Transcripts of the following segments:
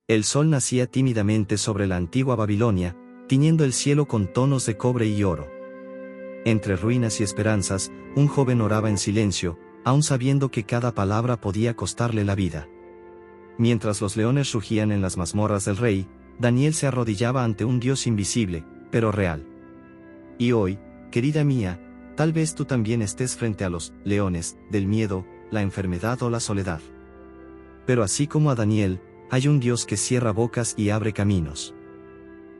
El sol nacía tímidamente sobre la antigua Babilonia, tiñendo el cielo con tonos de cobre y oro. Entre ruinas y esperanzas, un joven oraba en silencio, aun sabiendo que cada palabra podía costarle la vida. Mientras los leones rugían en las mazmorras del rey, Daniel se arrodillaba ante un Dios invisible, pero real. Y hoy, querida mía, tal vez tú también estés frente a los leones del miedo, la enfermedad o la soledad. Pero así como a Daniel, hay un Dios que cierra bocas y abre caminos.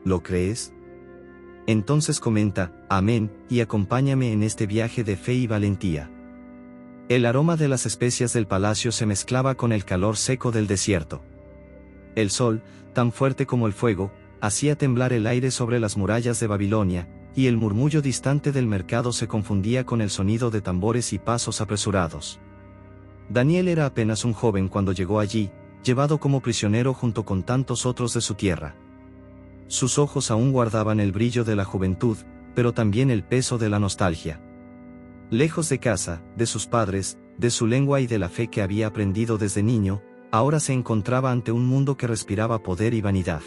¿Lo crees? Entonces comenta, amén, y acompáñame en este viaje de fe y valentía. El aroma de las especias del palacio se mezclaba con el calor seco del desierto. El sol, tan fuerte como el fuego, hacía temblar el aire sobre las murallas de Babilonia, y el murmullo distante del mercado se confundía con el sonido de tambores y pasos apresurados. Daniel era apenas un joven cuando llegó allí, llevado como prisionero junto con tantos otros de su tierra. Sus ojos aún guardaban el brillo de la juventud, pero también el peso de la nostalgia. Lejos de casa, de sus padres, de su lengua y de la fe que había aprendido desde niño, ahora se encontraba ante un mundo que respiraba poder y vanidad.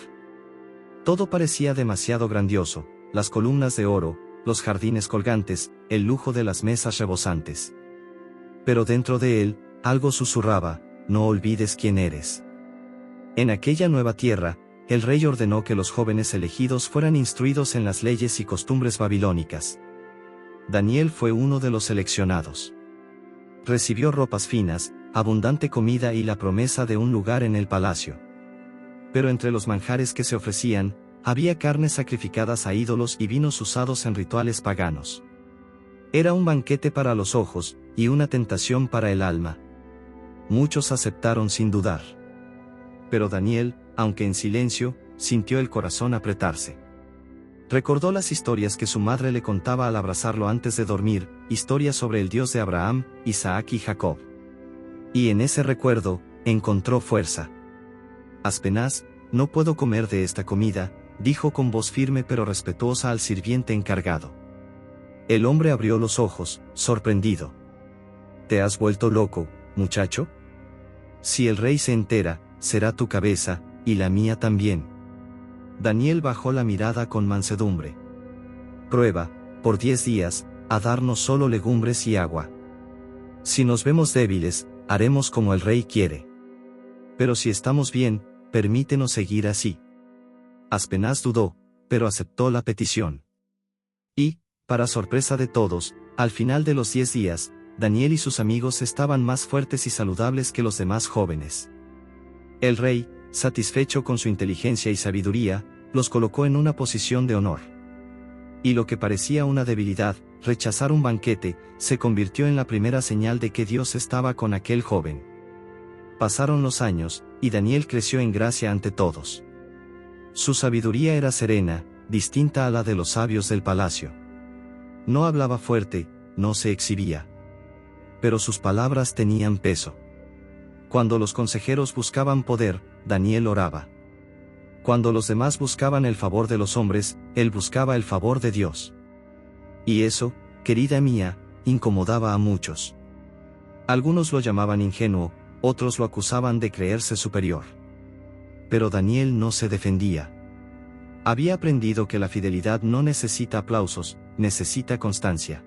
Todo parecía demasiado grandioso, las columnas de oro, los jardines colgantes, el lujo de las mesas rebosantes. Pero dentro de él, algo susurraba, no olvides quién eres. En aquella nueva tierra, el rey ordenó que los jóvenes elegidos fueran instruidos en las leyes y costumbres babilónicas. Daniel fue uno de los seleccionados. Recibió ropas finas, abundante comida y la promesa de un lugar en el palacio. Pero entre los manjares que se ofrecían, había carnes sacrificadas a ídolos y vinos usados en rituales paganos. Era un banquete para los ojos, y una tentación para el alma. Muchos aceptaron sin dudar. Pero Daniel, aunque en silencio, sintió el corazón apretarse. Recordó las historias que su madre le contaba al abrazarlo antes de dormir, historias sobre el Dios de Abraham, Isaac y Jacob. Y en ese recuerdo, encontró fuerza. Aspenaz, no puedo comer de esta comida, dijo con voz firme pero respetuosa al sirviente encargado. El hombre abrió los ojos, sorprendido. ¿Te has vuelto loco, muchacho? Si el rey se entera, será tu cabeza, y la mía también. Daniel bajó la mirada con mansedumbre. Prueba, por 10 días, a darnos solo legumbres y agua. Si nos vemos débiles, haremos como el rey quiere. Pero si estamos bien, permítenos seguir así. Aspenaz dudó, pero aceptó la petición. Y, para sorpresa de todos, al final de los 10 días, Daniel y sus amigos estaban más fuertes y saludables que los demás jóvenes. El rey, satisfecho con su inteligencia y sabiduría, los colocó en una posición de honor. Y lo que parecía una debilidad, rechazar un banquete, se convirtió en la primera señal de que Dios estaba con aquel joven. Pasaron los años, y Daniel creció en gracia ante todos. Su sabiduría era serena, distinta a la de los sabios del palacio. No hablaba fuerte, no se exhibía. Pero sus palabras tenían peso. Cuando los consejeros buscaban poder, Daniel oraba. Cuando los demás buscaban el favor de los hombres, él buscaba el favor de Dios. Y eso, querida mía, incomodaba a muchos. Algunos lo llamaban ingenuo, otros lo acusaban de creerse superior. Pero Daniel no se defendía. Había aprendido que la fidelidad no necesita aplausos, necesita constancia.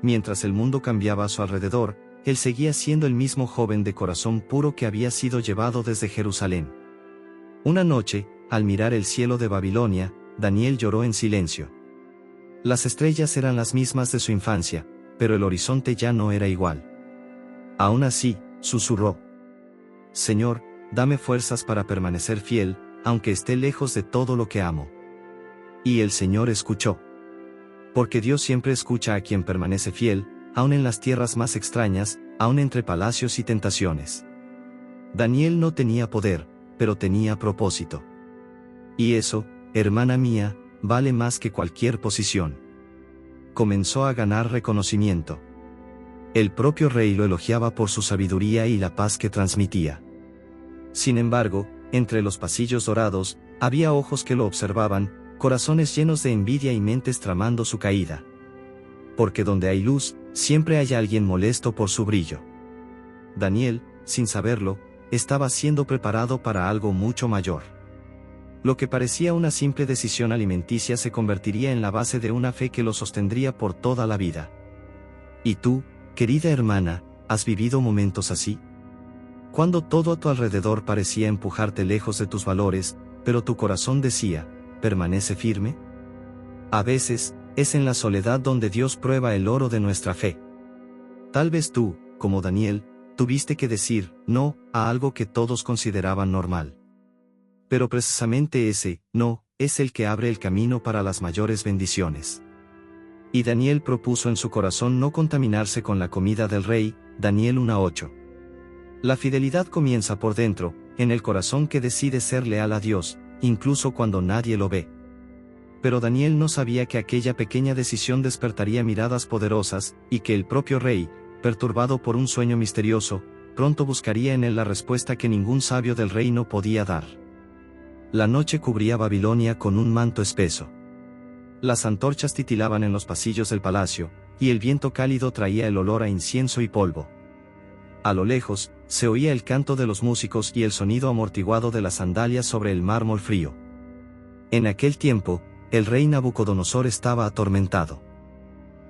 Mientras el mundo cambiaba a su alrededor, él seguía siendo el mismo joven de corazón puro que había sido llevado desde Jerusalén. Una noche, al mirar el cielo de Babilonia, Daniel lloró en silencio. Las estrellas eran las mismas de su infancia, pero el horizonte ya no era igual. Aún así, susurró: Señor, dame fuerzas para permanecer fiel, aunque esté lejos de todo lo que amo. Y el Señor escuchó. Porque Dios siempre escucha a quien permanece fiel, aun en las tierras más extrañas, aun entre palacios y tentaciones. Daniel no tenía poder, pero tenía propósito. Y eso, hermana mía, vale más que cualquier posición. Comenzó a ganar reconocimiento. El propio rey lo elogiaba por su sabiduría y la paz que transmitía. Sin embargo, entre los pasillos dorados, había ojos que lo observaban, corazones llenos de envidia y mentes tramando su caída. Porque donde hay luz, siempre hay alguien molesto por su brillo. Daniel, sin saberlo, estaba siendo preparado para algo mucho mayor. Lo que parecía una simple decisión alimenticia se convertiría en la base de una fe que lo sostendría por toda la vida. ¿Y tú, querida hermana, has vivido momentos así? Cuando todo a tu alrededor parecía empujarte lejos de tus valores, pero tu corazón decía, ¿permanece firme? A veces, es en la soledad donde Dios prueba el oro de nuestra fe. Tal vez tú, como Daniel, tuviste que decir no a algo que todos consideraban normal. Pero precisamente ese no es el que abre el camino para las mayores bendiciones. Y Daniel propuso en su corazón no contaminarse con la comida del rey, Daniel 1:8. La fidelidad comienza por dentro, en el corazón que decide ser leal a Dios, incluso cuando nadie lo ve. Pero Daniel no sabía que aquella pequeña decisión despertaría miradas poderosas, y que el propio rey, perturbado por un sueño misterioso, pronto buscaría en él la respuesta que ningún sabio del reino podía dar. La noche cubría Babilonia con un manto espeso. Las antorchas titilaban en los pasillos del palacio, y el viento cálido traía el olor a incienso y polvo. A lo lejos, se oía el canto de los músicos y el sonido amortiguado de las sandalias sobre el mármol frío. En aquel tiempo, el rey Nabucodonosor estaba atormentado.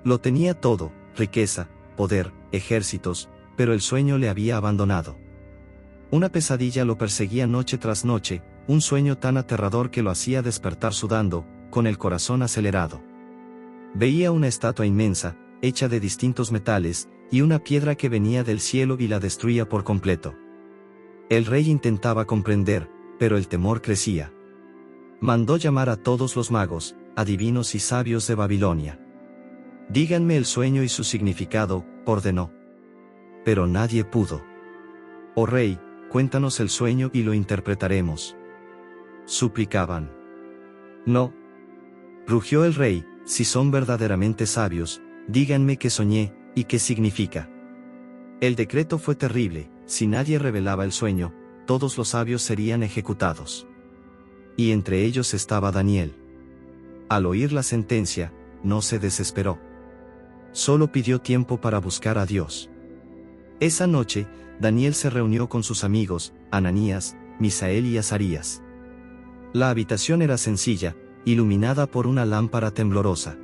Lo tenía todo, riqueza, poder, ejércitos, pero el sueño le había abandonado. Una pesadilla lo perseguía noche tras noche, un sueño tan aterrador que lo hacía despertar sudando, con el corazón acelerado. Veía una estatua inmensa, hecha de distintos metales, y una piedra que venía del cielo y la destruía por completo. El rey intentaba comprender, pero el temor crecía. Mandó llamar a todos los magos, adivinos y sabios de Babilonia. Díganme el sueño y su significado, ordenó. Pero nadie pudo. Oh rey, cuéntanos el sueño y lo interpretaremos. Suplicaban. No. Rugió el rey, si son verdaderamente sabios, díganme qué soñé, y qué significa. El decreto fue terrible, si nadie revelaba el sueño, todos los sabios serían ejecutados. Y entre ellos estaba Daniel. Al oír la sentencia, no se desesperó. Solo pidió tiempo para buscar a Dios. Esa noche, Daniel se reunió con sus amigos, Ananías, Misael y Azarías. La habitación era sencilla, iluminada por una lámpara temblorosa.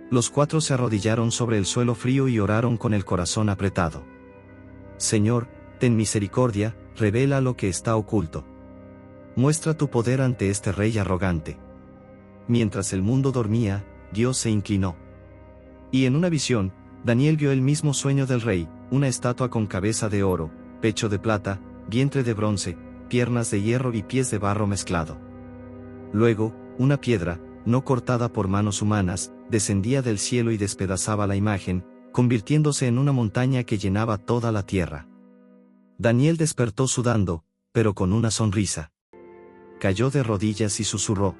Los cuatro se arrodillaron sobre el suelo frío y oraron con el corazón apretado. Señor, ten misericordia, revela lo que está oculto. Muestra tu poder ante este rey arrogante. Mientras el mundo dormía, Dios se inclinó. Y en una visión, Daniel vio el mismo sueño del rey, una estatua con cabeza de oro, pecho de plata, vientre de bronce, piernas de hierro y pies de barro mezclado. Luego, una piedra, no cortada por manos humanas, descendía del cielo y despedazaba la imagen, convirtiéndose en una montaña que llenaba toda la tierra. Daniel despertó sudando, pero con una sonrisa. Cayó de rodillas y susurró.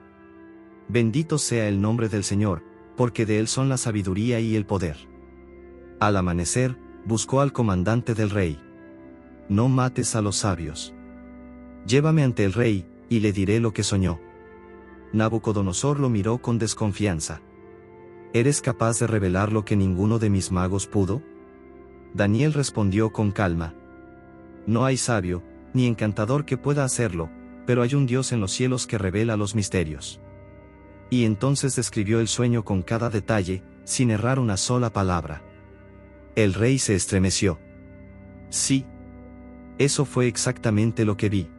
Bendito sea el nombre del Señor, porque de él son la sabiduría y el poder. Al amanecer, buscó al comandante del rey. No mates a los sabios. Llévame ante el rey, y le diré lo que soñó. Nabucodonosor lo miró con desconfianza. ¿Eres capaz de revelar lo que ninguno de mis magos pudo? Daniel respondió con calma. No hay sabio, ni encantador que pueda hacerlo, pero hay un Dios en los cielos que revela los misterios. Y entonces describió el sueño con cada detalle, sin errar una sola palabra. El rey se estremeció. Sí. Eso fue exactamente lo que vi.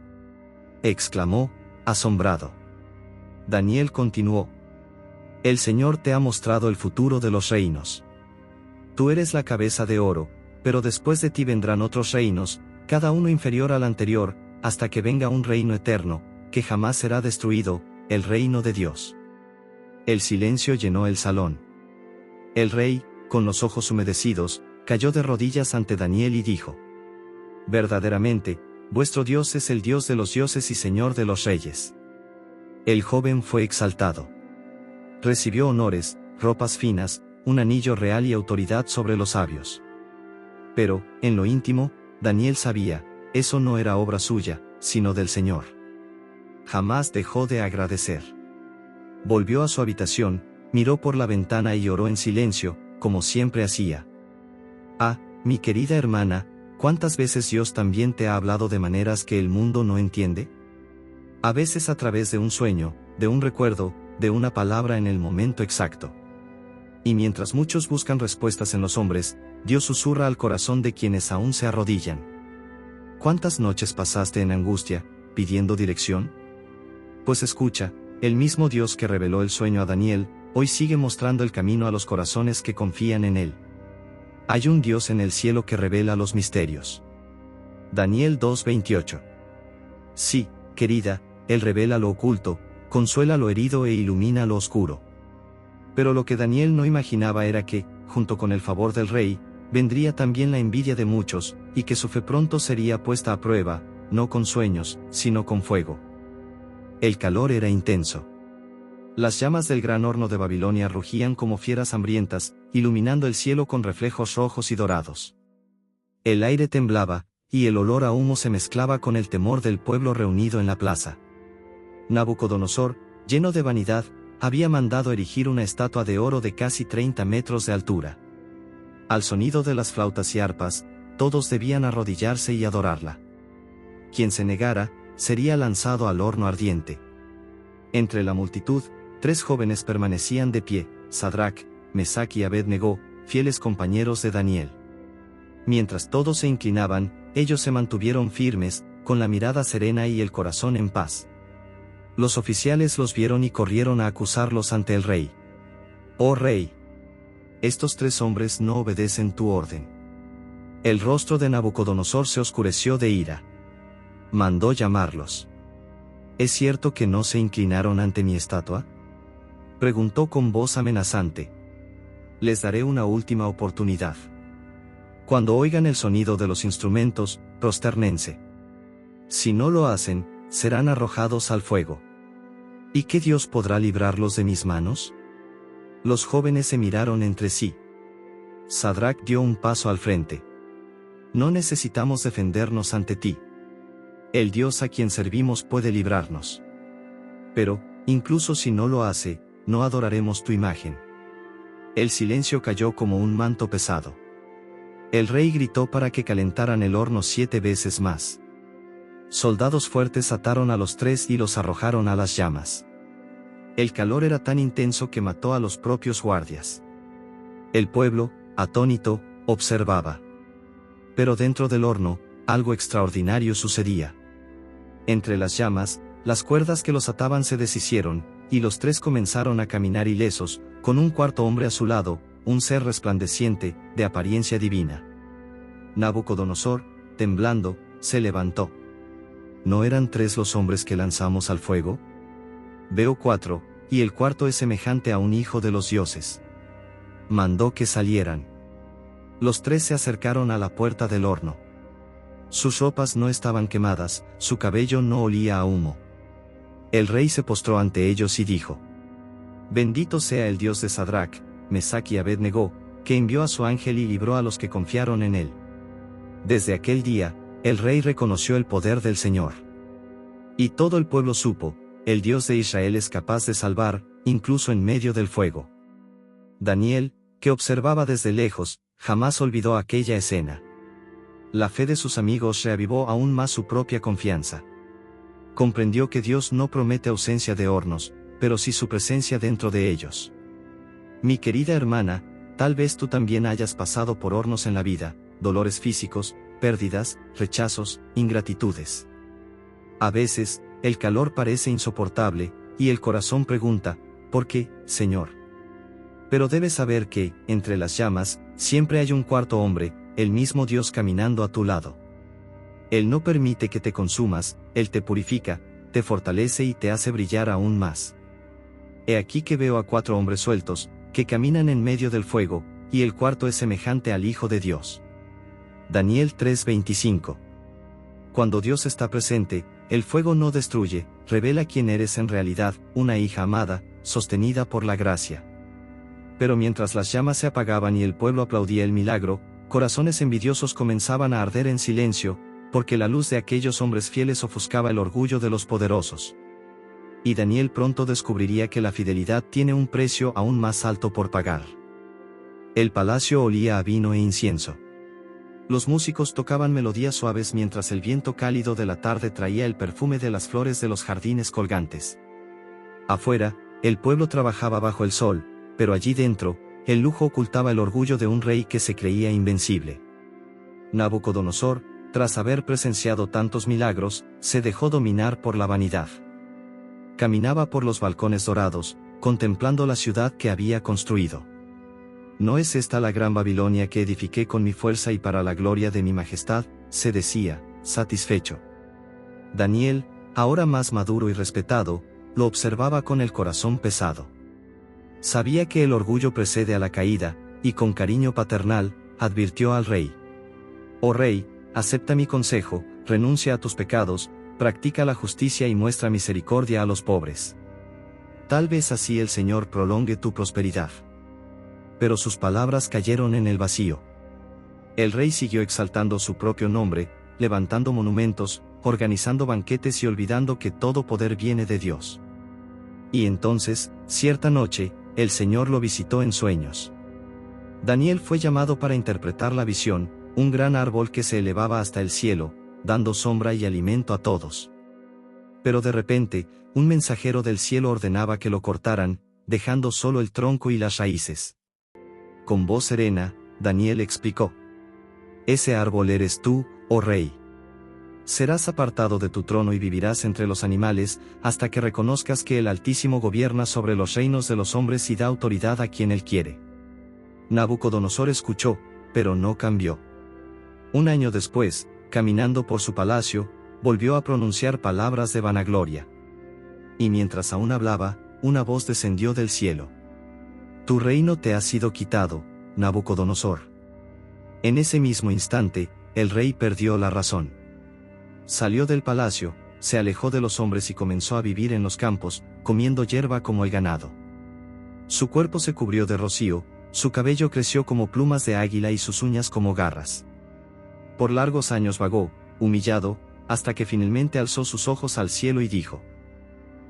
Exclamó, asombrado. Daniel continuó. El Señor te ha mostrado el futuro de los reinos. Tú eres la cabeza de oro, pero después de ti vendrán otros reinos, cada uno inferior al anterior, hasta que venga un reino eterno, que jamás será destruido, el reino de Dios. El silencio llenó el salón. El rey, con los ojos humedecidos, cayó de rodillas ante Daniel y dijo: Verdaderamente, vuestro Dios es el Dios de los dioses y Señor de los reyes. El joven fue exaltado. Recibió honores, ropas finas, un anillo real y autoridad sobre los sabios. Pero, en lo íntimo, Daniel sabía, eso no era obra suya, sino del Señor. Jamás dejó de agradecer. Volvió a su habitación, miró por la ventana y oró en silencio, como siempre hacía. Ah, mi querida hermana, ¿Cuántas veces Dios también te ha hablado de maneras que el mundo no entiende? A veces a través de un sueño, de un recuerdo, de una palabra en el momento exacto. Y mientras muchos buscan respuestas en los hombres, Dios susurra al corazón de quienes aún se arrodillan. ¿Cuántas noches pasaste en angustia, pidiendo dirección? Pues escucha, el mismo Dios que reveló el sueño a Daniel, hoy sigue mostrando el camino a los corazones que confían en él. Hay un Dios en el cielo que revela los misterios. Daniel 2:28. Sí, querida, Él revela lo oculto, consuela lo herido e ilumina lo oscuro. Pero lo que Daniel no imaginaba era que, junto con el favor del rey, vendría también la envidia de muchos, y que su fe pronto sería puesta a prueba, no con sueños, sino con fuego. El calor era intenso. Las llamas del gran horno de Babilonia rugían como fieras hambrientas, iluminando el cielo con reflejos rojos y dorados. El aire temblaba, y el olor a humo se mezclaba con el temor del pueblo reunido en la plaza. Nabucodonosor, lleno de vanidad, había mandado erigir una estatua de oro de casi 30 metros de altura. Al sonido de las flautas y arpas, todos debían arrodillarse y adorarla. Quien se negara, sería lanzado al horno ardiente. Entre la multitud, 3 jóvenes permanecían de pie, Sadrac, Mesac y Abed-Negó, fieles compañeros de Daniel. Mientras todos se inclinaban, ellos se mantuvieron firmes, con la mirada serena y el corazón en paz. Los oficiales los vieron y corrieron a acusarlos ante el rey. «Oh rey, estos 3 hombres no obedecen tu orden». El rostro de Nabucodonosor se oscureció de ira. Mandó llamarlos. «¿Es cierto que no se inclinaron ante mi estatua?», preguntó con voz amenazante. «Les daré una última oportunidad. Cuando oigan el sonido de los instrumentos, prosternense. Si no lo hacen, serán arrojados al fuego. ¿Y qué Dios podrá librarlos de mis manos?». Los jóvenes se miraron entre sí. Sadrac dio un paso al frente. «No necesitamos defendernos ante ti. El Dios a quien servimos puede librarnos. Pero, incluso si no lo hace, no adoraremos tu imagen». El silencio cayó como un manto pesado. El rey gritó para que calentaran el horno 7 veces más. Soldados fuertes ataron a los 3 y los arrojaron a las llamas. El calor era tan intenso que mató a los propios guardias. El pueblo, atónito, observaba. Pero dentro del horno, algo extraordinario sucedía. Entre las llamas, las cuerdas que los ataban se deshicieron, y los 3 comenzaron a caminar ilesos, con un cuarto hombre a su lado, un ser resplandeciente, de apariencia divina. Nabucodonosor, temblando, se levantó. ¿No eran 3 los hombres que lanzamos al fuego? Veo 4, y el cuarto es semejante a un hijo de los dioses. Mandó que salieran. Los 3 se acercaron a la puerta del horno. Sus ropas no estaban quemadas, su cabello no olía a humo. El rey se postró ante ellos y dijo: «Bendito sea el Dios de Sadrac, Mesac y Abed-Negó, que envió a su ángel y libró a los que confiaron en él». Desde aquel día, el rey reconoció el poder del Señor. Y todo el pueblo supo, el Dios de Israel es capaz de salvar, incluso en medio del fuego. Daniel, que observaba desde lejos, jamás olvidó aquella escena. La fe de sus amigos reavivó aún más su propia confianza. Comprendió que Dios no promete ausencia de hornos, pero sí su presencia dentro de ellos. Mi querida hermana, tal vez tú también hayas pasado por hornos en la vida, dolores físicos, pérdidas, rechazos, ingratitudes. A veces, el calor parece insoportable, y el corazón pregunta: ¿por qué, Señor? Pero debes saber que, entre las llamas, siempre hay un cuarto hombre, el mismo Dios caminando a tu lado. Él no permite que te consumas, Él te purifica, te fortalece y te hace brillar aún más. He aquí que veo a 4 hombres sueltos, que caminan en medio del fuego, y el cuarto es semejante al Hijo de Dios. Daniel 3:25. Cuando Dios está presente, el fuego no destruye, revela quién eres en realidad, una hija amada, sostenida por la gracia. Pero mientras las llamas se apagaban y el pueblo aplaudía el milagro, corazones envidiosos comenzaban a arder en silencio, porque la luz de aquellos hombres fieles ofuscaba el orgullo de los poderosos. Y Daniel pronto descubriría que la fidelidad tiene un precio aún más alto por pagar. El palacio olía a vino e incienso. Los músicos tocaban melodías suaves mientras el viento cálido de la tarde traía el perfume de las flores de los jardines colgantes. Afuera, el pueblo trabajaba bajo el sol, pero allí dentro, el lujo ocultaba el orgullo de un rey que se creía invencible. Nabucodonosor, tras haber presenciado tantos milagros, se dejó dominar por la vanidad. Caminaba por los balcones dorados, contemplando la ciudad que había construido. ¿No es esta la gran Babilonia que edifiqué con mi fuerza y para la gloria de mi majestad?, se decía, satisfecho. Daniel, ahora más maduro y respetado, lo observaba con el corazón pesado. Sabía que el orgullo precede a la caída, y con cariño paternal, advirtió al rey. Oh rey, acepta mi consejo, renuncia a tus pecados, practica la justicia y muestra misericordia a los pobres. Tal vez así el Señor prolongue tu prosperidad. Pero sus palabras cayeron en el vacío. El rey siguió exaltando su propio nombre, levantando monumentos, organizando banquetes y olvidando que todo poder viene de Dios. Y entonces, cierta noche, el Señor lo visitó en sueños. Daniel fue llamado para interpretar la visión, un gran árbol que se elevaba hasta el cielo, dando sombra y alimento a todos. Pero de repente, un mensajero del cielo ordenaba que lo cortaran, dejando solo el tronco y las raíces. Con voz serena, Daniel explicó: Ese árbol eres tú, oh rey. Serás apartado de tu trono y vivirás entre los animales, hasta que reconozcas que el Altísimo gobierna sobre los reinos de los hombres y da autoridad a quien él quiere. Nabucodonosor escuchó, pero no cambió. Un año después, caminando por su palacio, volvió a pronunciar palabras de vanagloria. Y mientras aún hablaba, una voz descendió del cielo. Tu reino te ha sido quitado, Nabucodonosor. En ese mismo instante, el rey perdió la razón. Salió del palacio, se alejó de los hombres y comenzó a vivir en los campos, comiendo hierba como el ganado. Su cuerpo se cubrió de rocío, su cabello creció como plumas de águila y sus uñas como garras. Por largos años vagó, humillado, hasta que finalmente alzó sus ojos al cielo y dijo: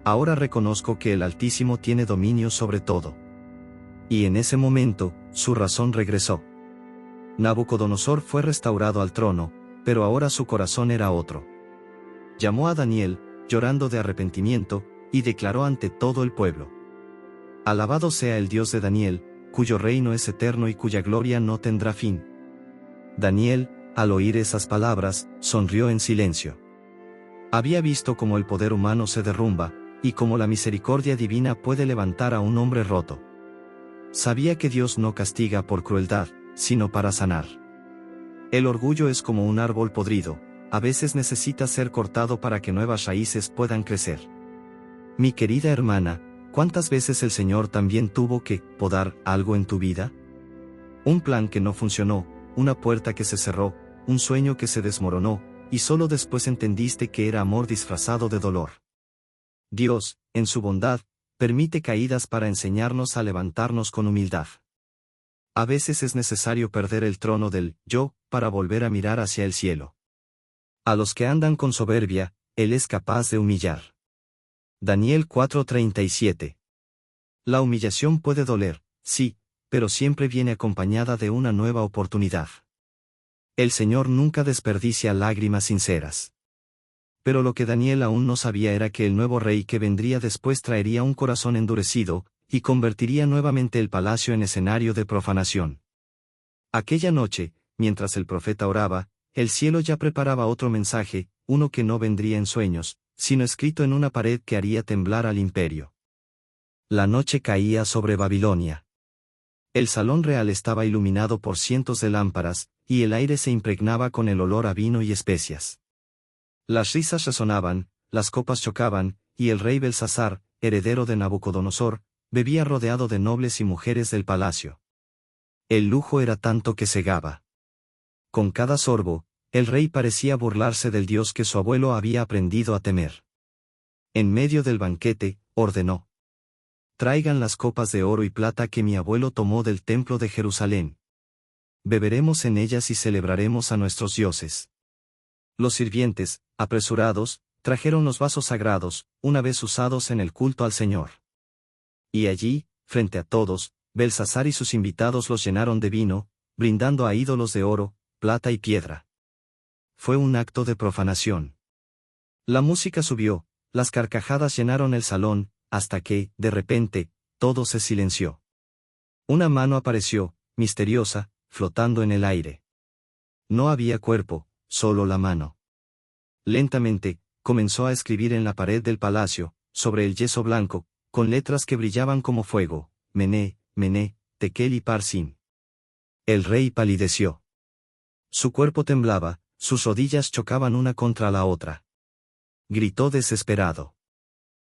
Ahora reconozco que el Altísimo tiene dominio sobre todo. Y en ese momento, su razón regresó. Nabucodonosor fue restaurado al trono, pero ahora su corazón era otro. Llamó a Daniel, llorando de arrepentimiento, y declaró ante todo el pueblo: Alabado sea el Dios de Daniel, cuyo reino es eterno y cuya gloria no tendrá fin. Daniel, al oír esas palabras, sonrió en silencio. Había visto cómo el poder humano se derrumba, y cómo la misericordia divina puede levantar a un hombre roto. Sabía que Dios no castiga por crueldad, sino para sanar. El orgullo es como un árbol podrido, a veces necesita ser cortado para que nuevas raíces puedan crecer. Mi querida hermana, ¿cuántas veces el Señor también tuvo que podar algo en tu vida? Un plan que no funcionó, una puerta que se cerró, un sueño que se desmoronó, y solo después entendiste que era amor disfrazado de dolor. Dios, en su bondad, permite caídas para enseñarnos a levantarnos con humildad. A veces es necesario perder el trono del yo, para volver a mirar hacia el cielo. A los que andan con soberbia, Él es capaz de humillar. Daniel 4:37. La humillación puede doler, sí, pero siempre viene acompañada de una nueva oportunidad. El Señor nunca desperdicia lágrimas sinceras. Pero lo que Daniel aún no sabía era que el nuevo rey que vendría después traería un corazón endurecido, y convertiría nuevamente el palacio en escenario de profanación. Aquella noche, mientras el profeta oraba, el cielo ya preparaba otro mensaje, uno que no vendría en sueños, sino escrito en una pared que haría temblar al imperio. La noche caía sobre Babilonia. El salón real estaba iluminado por cientos de lámparas, y el aire se impregnaba con el olor a vino y especias. Las risas resonaban, las copas chocaban, y el rey Belsasar, heredero de Nabucodonosor, bebía rodeado de nobles y mujeres del palacio. El lujo era tanto que cegaba. Con cada sorbo, el rey parecía burlarse del Dios que su abuelo había aprendido a temer. En medio del banquete, ordenó: Traigan las copas de oro y plata que mi abuelo tomó del templo de Jerusalén. Beberemos en ellas y celebraremos a nuestros dioses. Los sirvientes, apresurados, trajeron los vasos sagrados, una vez usados en el culto al Señor. Y allí, frente a todos, Belsasar y sus invitados los llenaron de vino, brindando a ídolos de oro, plata y piedra. Fue un acto de profanación. La música subió, las carcajadas llenaron el salón, hasta que, de repente, todo se silenció. Una mano apareció, misteriosa, flotando en el aire. No había cuerpo, solo la mano. Lentamente, comenzó a escribir en la pared del palacio, sobre el yeso blanco, con letras que brillaban como fuego: Mené, Mené, Tekel y Parsin. El rey palideció. Su cuerpo temblaba, sus rodillas chocaban una contra la otra. Gritó desesperado: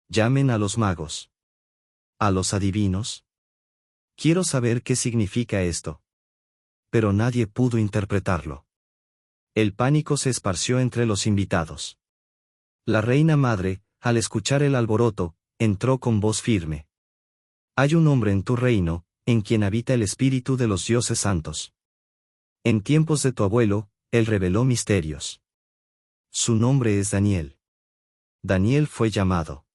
«Llamen a los magos. ¿A los adivinos? Quiero saber qué significa esto». Pero nadie pudo interpretarlo. El pánico se esparció entre los invitados. La reina madre, al escuchar el alboroto, entró con voz firme: «Hay un hombre en tu reino, en quien habita el espíritu de los dioses santos. En tiempos de tu abuelo, él reveló misterios. Su nombre es Daniel». Daniel fue llamado.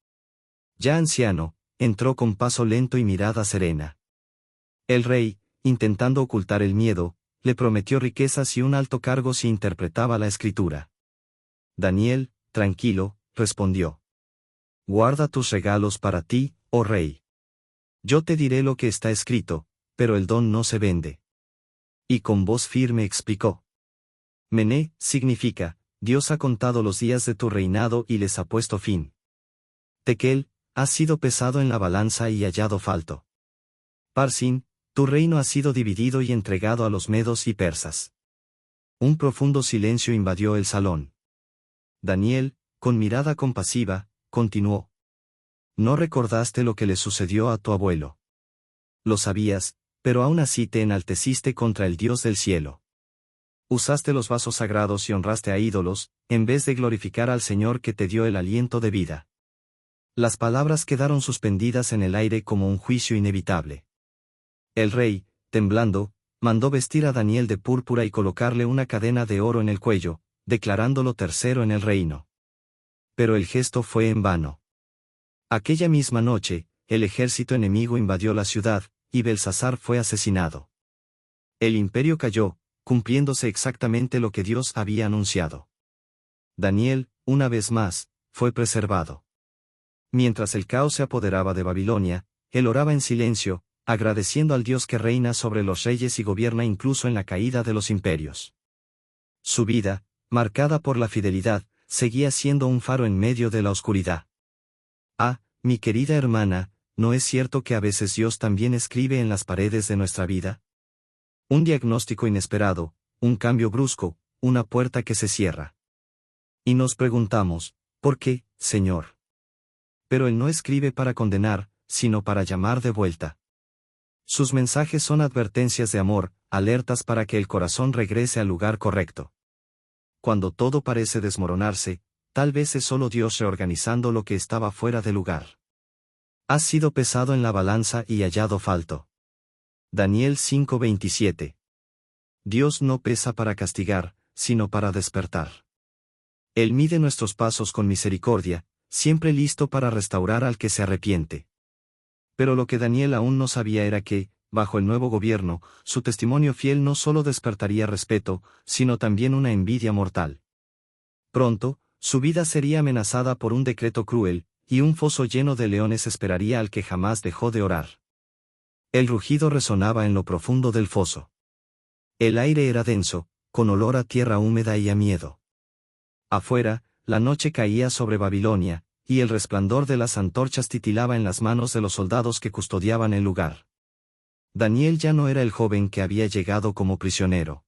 Ya anciano, entró con paso lento y mirada serena. El rey, intentando ocultar el miedo, le prometió riquezas y un alto cargo si interpretaba la escritura. Daniel, tranquilo, respondió: «Guarda tus regalos para ti, oh rey. Yo te diré lo que está escrito, pero el don no se vende». Y con voz firme explicó: «Mené significa, Dios ha contado los días de tu reinado y les ha puesto fin. Tekel, has sido pesado en la balanza y hallado falto. Parsin, tu reino ha sido dividido y entregado a los medos y persas». Un profundo silencio invadió el salón. Daniel, con mirada compasiva, continuó: «No recordaste lo que le sucedió a tu abuelo. Lo sabías, pero aún así te enalteciste contra el Dios del cielo. Usaste los vasos sagrados y honraste a ídolos, en vez de glorificar al Señor que te dio el aliento de vida». Las palabras quedaron suspendidas en el aire como un juicio inevitable. El rey, temblando, mandó vestir a Daniel de púrpura y colocarle una cadena de oro en el cuello, declarándolo tercero en el reino. Pero el gesto fue en vano. Aquella misma noche, el ejército enemigo invadió la ciudad, y Belsasar fue asesinado. El imperio cayó, cumpliéndose exactamente lo que Dios había anunciado. Daniel, una vez más, fue preservado. Mientras el caos se apoderaba de Babilonia, él oraba en silencio, agradeciendo al Dios que reina sobre los reyes y gobierna incluso en la caída de los imperios. Su vida, marcada por la fidelidad, seguía siendo un faro en medio de la oscuridad. Ah, mi querida hermana, ¿no es cierto que a veces Dios también escribe en las paredes de nuestra vida? Un diagnóstico inesperado, un cambio brusco, una puerta que se cierra. Y nos preguntamos: ¿por qué, Señor? Pero Él no escribe para condenar, sino para llamar de vuelta. Sus mensajes son advertencias de amor, alertas para que el corazón regrese al lugar correcto. Cuando todo parece desmoronarse, tal vez es solo Dios reorganizando lo que estaba fuera de lugar. Has sido pesado en la balanza y hallado falto. Daniel 5:27. Dios no pesa para castigar, sino para despertar. Él mide nuestros pasos con misericordia, siempre listo para restaurar al que se arrepiente. Pero lo que Daniel aún no sabía era que, bajo el nuevo gobierno, su testimonio fiel no solo despertaría respeto, sino también una envidia mortal. Pronto, su vida sería amenazada por un decreto cruel, y un foso lleno de leones esperaría al que jamás dejó de orar. El rugido resonaba en lo profundo del foso. El aire era denso, con olor a tierra húmeda y a miedo. Afuera, la noche caía sobre Babilonia, y el resplandor de las antorchas titilaba en las manos de los soldados que custodiaban el lugar. Daniel ya no era el joven que había llegado como prisionero.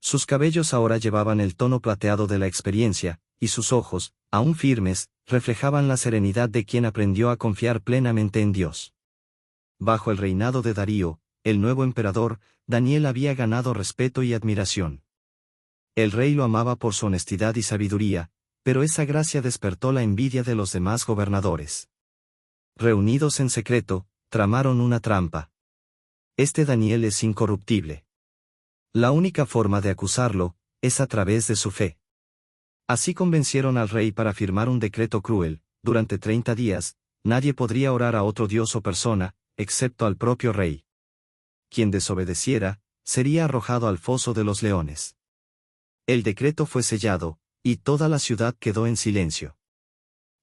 Sus cabellos ahora llevaban el tono plateado de la experiencia, y sus ojos, aún firmes, reflejaban la serenidad de quien aprendió a confiar plenamente en Dios. Bajo el reinado de Darío, el nuevo emperador, Daniel había ganado respeto y admiración. El rey lo amaba por su honestidad y sabiduría, pero esa gracia despertó la envidia de los demás gobernadores. Reunidos en secreto, tramaron una trampa. Este Daniel es incorruptible. La única forma de acusarlo, es a través de su fe. Así convencieron al rey para firmar un decreto cruel: durante 30 días, nadie podría orar a otro dios o persona, excepto al propio rey. Quien desobedeciera, sería arrojado al foso de los leones. El decreto fue sellado, y toda la ciudad quedó en silencio.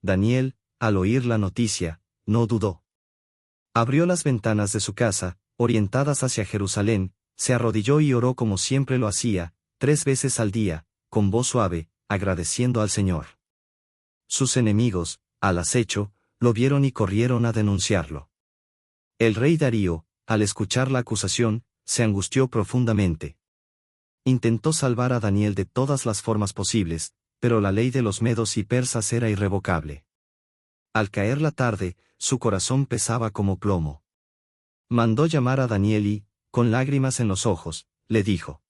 Daniel, al oír la noticia, no dudó. Abrió las ventanas de su casa, orientadas hacia Jerusalén, se arrodilló y oró como siempre lo hacía, 3 veces al día, con voz suave, agradeciendo al Señor. Sus enemigos, al acecho, lo vieron y corrieron a denunciarlo. El rey Darío, al escuchar la acusación, se angustió profundamente. Intentó salvar a Daniel de todas las formas posibles, pero la ley de los medos y persas era irrevocable. Al caer la tarde, su corazón pesaba como plomo. Mandó llamar a Daniel y, con lágrimas en los ojos, le dijo: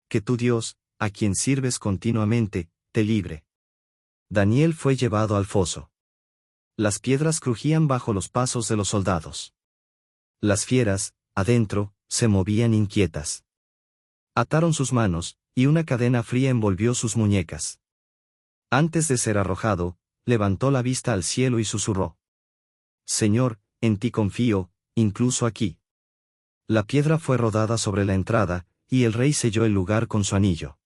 «Que tu Dios, a quien sirves continuamente, te libre». Daniel fue llevado al foso. Las piedras crujían bajo los pasos de los soldados. Las fieras, adentro, se movían inquietas. Ataron sus manos, y una cadena fría envolvió sus muñecas. Antes de ser arrojado, levantó la vista al cielo y susurró: «Señor, en ti confío, incluso aquí». La piedra fue rodada sobre la entrada, y el rey selló el lugar con su anillo.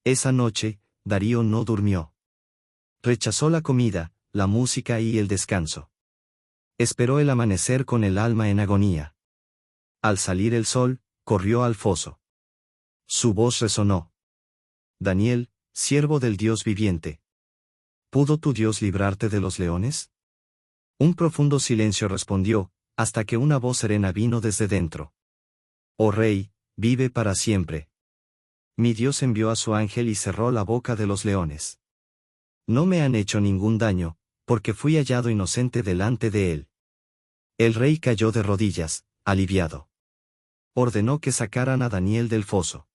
Esa noche, Darío no durmió. Rechazó la comida, la música y el descanso. Esperó el amanecer con el alma en agonía. Al salir el sol, corrió al foso. Su voz resonó: «Daniel, siervo del Dios viviente, ¿pudo tu Dios librarte de los leones?». Un profundo silencio respondió, hasta que una voz serena vino desde dentro: «Oh rey, vive para siempre. Mi Dios envió a su ángel y cerró la boca de los leones. No me han hecho ningún daño, porque fui hallado inocente delante de él». El rey cayó de rodillas, aliviado. Ordenó que sacaran a Daniel del foso.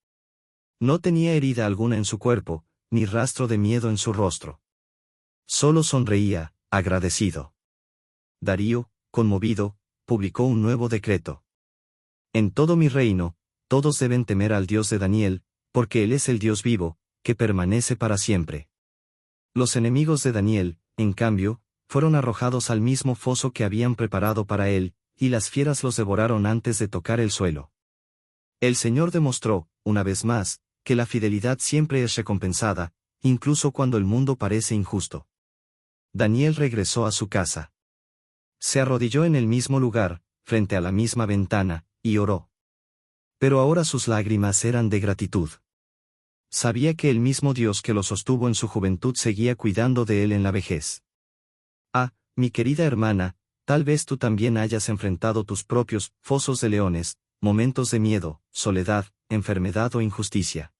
No tenía herida alguna en su cuerpo, ni rastro de miedo en su rostro. Solo sonreía, agradecido. Darío, conmovido, publicó un nuevo decreto: «En todo mi reino, todos deben temer al Dios de Daniel, porque Él es el Dios vivo, que permanece para siempre». Los enemigos de Daniel, en cambio, fueron arrojados al mismo foso que habían preparado para él, y las fieras los devoraron antes de tocar el suelo. El Señor demostró, una vez más, que la fidelidad siempre es recompensada, incluso cuando el mundo parece injusto. Daniel regresó a su casa. Se arrodilló en el mismo lugar, frente a la misma ventana, y oró. Pero ahora sus lágrimas eran de gratitud. Sabía que el mismo Dios que lo sostuvo en su juventud seguía cuidando de él en la vejez. Ah, mi querida hermana, tal vez tú también hayas enfrentado tus propios fosos de leones, momentos de miedo, soledad, enfermedad o injusticia.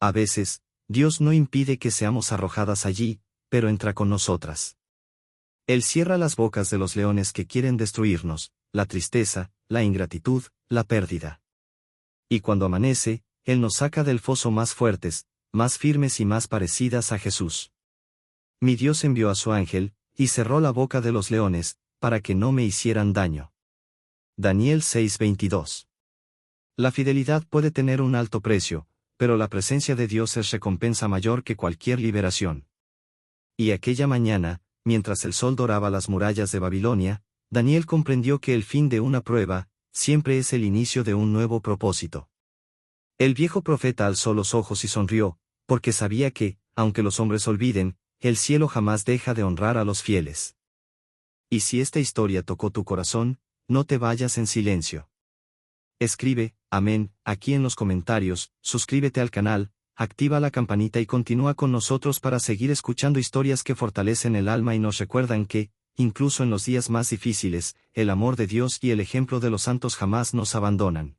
A veces, Dios no impide que seamos arrojadas allí, pero entra con nosotras. Él cierra las bocas de los leones que quieren destruirnos, la tristeza, la ingratitud, la pérdida. Y cuando amanece, Él nos saca del foso más fuertes, más firmes y más parecidas a Jesús. Mi Dios envió a su ángel, y cerró la boca de los leones, para que no me hicieran daño. Daniel 6:22. La fidelidad puede tener un alto precio, pero la presencia de Dios es recompensa mayor que cualquier liberación. Y aquella mañana, mientras el sol doraba las murallas de Babilonia, Daniel comprendió que el fin de una prueba, siempre es el inicio de un nuevo propósito. El viejo profeta alzó los ojos y sonrió, porque sabía que, aunque los hombres olviden, el cielo jamás deja de honrar a los fieles. Y si esta historia tocó tu corazón, no te vayas en silencio. Escribe, amén, aquí en los comentarios, suscríbete al canal, activa la campanita y continúa con nosotros para seguir escuchando historias que fortalecen el alma y nos recuerdan que, incluso en los días más difíciles, el amor de Dios y el ejemplo de los santos jamás nos abandonan.